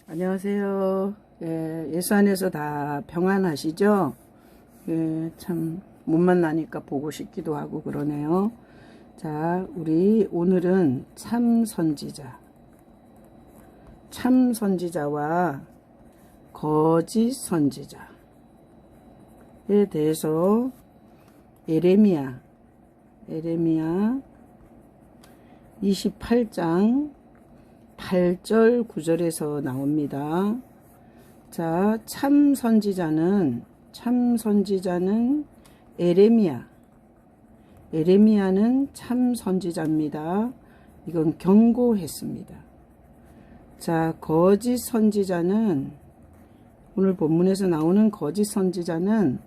안녕하세요. 예수 안에서 다 평안하시죠? 참 못 만나니까 보고 싶기도 하고 그러네요. 자, 우리 오늘은 참 선지자와 거짓 선지자에 대해서 예레미야 28장 8절 9절에서 나옵니다. 자, 참 선지자는 에레미야는 참 선지자입니다. 이건 경고했습니다. 자, 거짓 선지자는, 오늘 본문에서 나오는 거짓 선지자는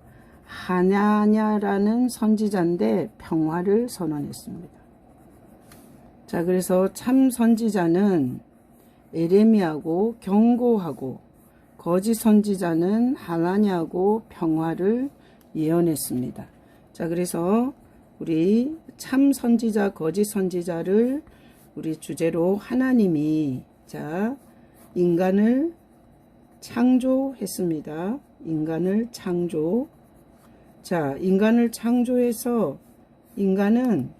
하냐냐라는 선지자인데 평화를 선언했습니다. 자, 그래서 참 선지자는 에레미야고 경고하고, 거짓 선지자는 하나냐고 평화를 예언했습니다. 자, 그래서 우리 참 선지자, 거짓 선지자를 우리 주제로 하나님이 인간을 창조했습니다. 인간을 창조해서 인간은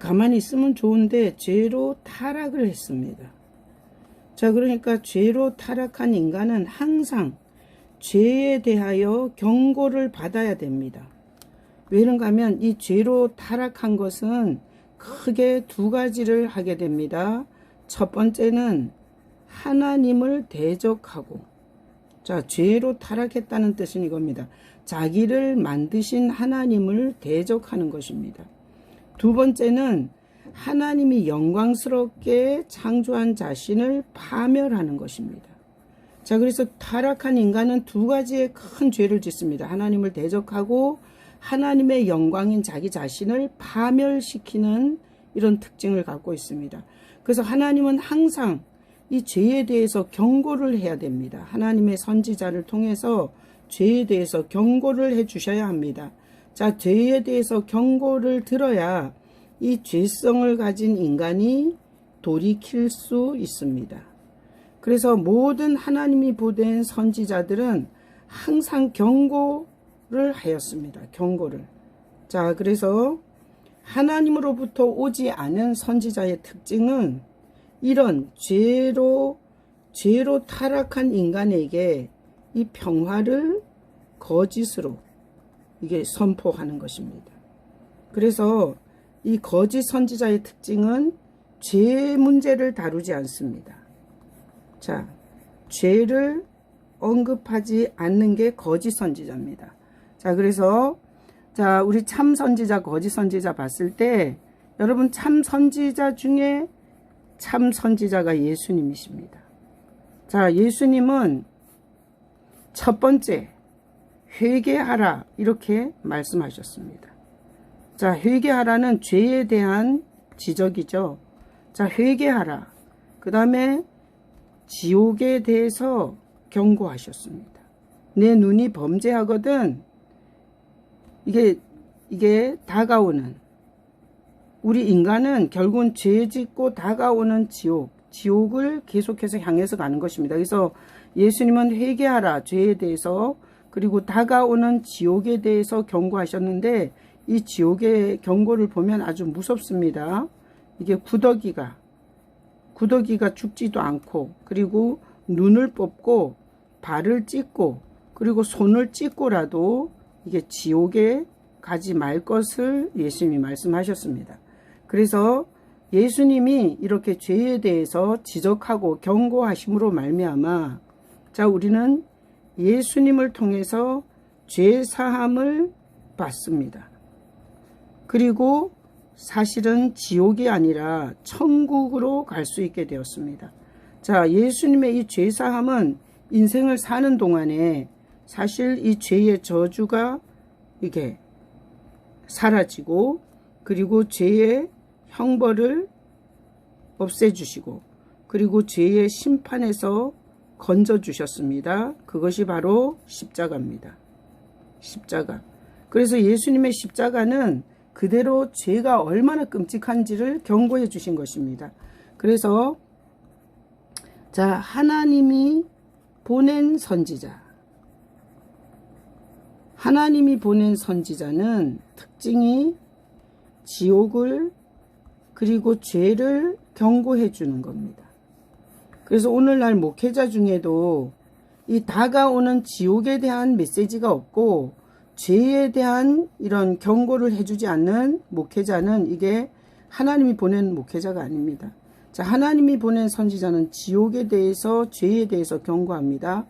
가만히 있으면 좋은데 죄로 타락을 했습니다. 자, 그러니까 죄로 타락한 인간은 항상 죄에 대하여 경고를 받아야 됩니다. 왜 그런가 하면 이 죄로 타락한 것은 크게 두 가지를 하게 됩니다. 첫 번째는 하나님을 대적하고, 자, 죄로 타락했다는 뜻은 이겁니다. 자기를 만드신 하나님을 대적하는 것입니다. 두 번째는 하나님이 영광스럽게 창조한 자신을 파멸하는 것입니다. 자, 그래서 타락한 인간은 두 가지의 큰 죄를 짓습니다. 하나님을 대적하고 하나님의 영광인 자기 자신을 파멸시키는 이런 특징을 갖고 있습니다. 그래서 하나님은 항상 이 죄에 대해서 경고를 해야 됩니다. 하나님의 선지자를 통해서 죄에 대해서 경고를 해 주셔야 합니다. 자, 죄에 대해서 경고를 들어야 이 죄성을 가진 인간이 돌이킬 수 있습니다. 그래서 모든 하나님이 보낸 선지자들은 항상 경고를 하였습니다. 경고를. 자, 그래서 하나님으로부터 오지 않은 선지자의 특징은 이런 죄로 타락한 인간에게 이 평화를 거짓으로 이게 선포하는 것입니다. 그래서 이 거짓 선지자의 특징은 죄 문제를 다루지 않습니다. 자, 죄를 언급하지 않는 게 거짓 선지자입니다. 자, 그래서 우리 참 선지자, 거짓 선지자 봤을 때 여러분 참 선지자 중에 참 선지자가 예수님이십니다. 자, 예수님은 첫 번째 회개하라 이렇게 말씀하셨습니다. 자, 회개하라는 죄에 대한 지적이죠. 자, 회개하라. 그 다음에 지옥에 대해서 경고하셨습니다. 내 눈이 범죄하거든. 이게 다가오는, 우리 인간은 결국은 죄 짓고 다가오는 지옥을 계속해서 향해서 가는 것입니다. 그래서 예수님은 회개하라, 죄에 대해서, 그리고 다가오는 지옥에 대해서 경고하셨는데, 이 지옥의 경고를 보면 아주 무섭습니다. 이게 구더기가 죽지도 않고, 그리고 눈을 뽑고 발을 찢고 그리고 손을 찢고라도 이게 지옥에 가지 말 것을 예수님이 말씀하셨습니다. 그래서 예수님이 이렇게 죄에 대해서 지적하고 경고하심으로 말미암아, 자, 우리는 예수님을 통해서 죄 사함을 받습니다. 그리고 사실은 지옥이 아니라 천국으로 갈 수 있게 되었습니다. 자, 예수님의 이 죄사함은 인생을 사는 동안에 사실 이 죄의 저주가 이게 사라지고, 그리고 죄의 형벌을 없애주시고, 그리고 죄의 심판에서 건져주셨습니다. 그것이 바로 십자가입니다. 십자가. 그래서 예수님의 십자가는 그대로 죄가 얼마나 끔찍한지를 경고해 주신 것입니다. 그래서 자, 하나님이 보낸 선지자. 하나님이 보낸 선지자는 특징이 지옥을 그리고 죄를 경고해 주는 겁니다. 그래서 오늘날 목회자 중에도 이 다가오는 지옥에 대한 메시지가 없고 죄에 대한 이런 경고를 해주지 않는 목회자는 이게 하나님이 보낸 목회자가 아닙니다. 자, 하나님이 보낸 선지자는 지옥에 대해서, 죄에 대해서 경고합니다.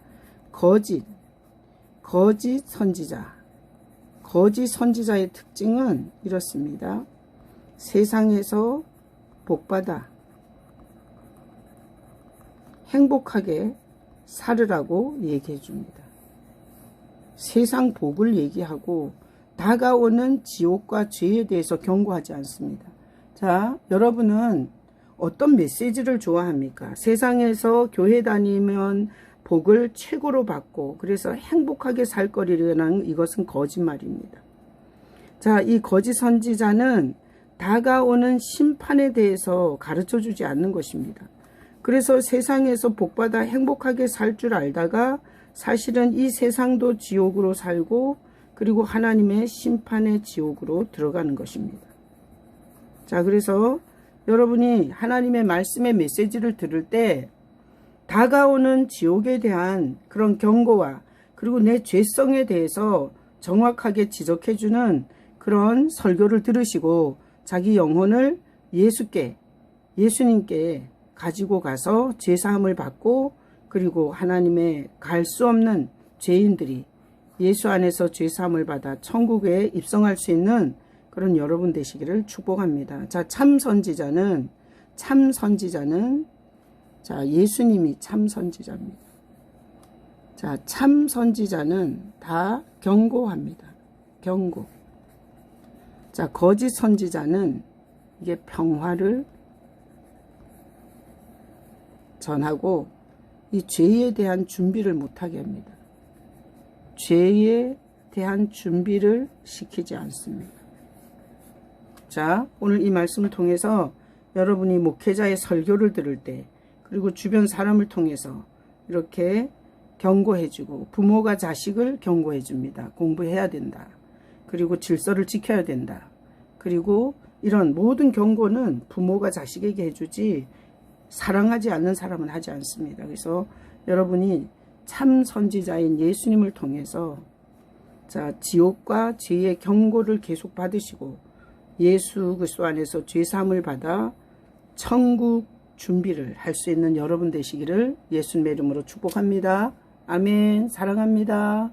거짓 선지자. 거짓 선지자의 특징은 이렇습니다. 세상에서 복받아 행복하게 살으라고 얘기해 줍니다. 세상 복을 얘기하고 다가오는 지옥과 죄에 대해서 경고하지 않습니다. 자, 여러분은 어떤 메시지를 좋아합니까? 세상에서 교회 다니면 복을 최고로 받고 그래서 행복하게 살 거리라는 이것은 거짓말입니다. 자, 이 거짓 선지자는 다가오는 심판에 대해서 가르쳐 주지 않는 것입니다. 그래서 세상에서 복받아 행복하게 살 줄 알다가 사실은 이 세상도 지옥으로 살고 그리고 하나님의 심판의 지옥으로 들어가는 것입니다. 자, 그래서 여러분이 하나님의 말씀의 메시지를 들을 때 다가오는 지옥에 대한 그런 경고와 그리고 내 죄성에 대해서 정확하게 지적해주는 그런 설교를 들으시고 자기 영혼을 예수님께 가지고 가서 제사함을 받고 그리고 하나님의 갈 수 없는 죄인들이 예수 안에서 제사함을 받아 천국에 입성할 수 있는 그런 여러분 되시기를 축복합니다. 자, 참 선지자는 자, 예수님이 참 선지자입니다. 자, 참 선지자는 다 경고합니다. 경고. 자, 거짓 선지자는 이게 평화를 전하고 이 죄에 대한 준비를 못하게 합니다. 죄에 대한 준비를 시키지 않습니다. 자, 오늘 이 말씀을 통해서 여러분이 목회자의 설교를 들을 때 그리고 주변 사람을 통해서 이렇게 경고해주고 부모가 자식을 경고해줍니다. 공부해야 된다. 그리고 질서를 지켜야 된다. 그리고 이런 모든 경고는 부모가 자식에게 해주지 사랑하지 않는 사람은 하지 않습니다. 그래서 여러분이 참 선지자인 예수님을 통해서 자, 지옥과 죄의 경고를 계속 받으시고 예수 그리스도 안에서 죄사함을 받아 천국 준비를 할 수 있는 여러분 되시기를 예수님의 이름으로 축복합니다. 아멘. 사랑합니다.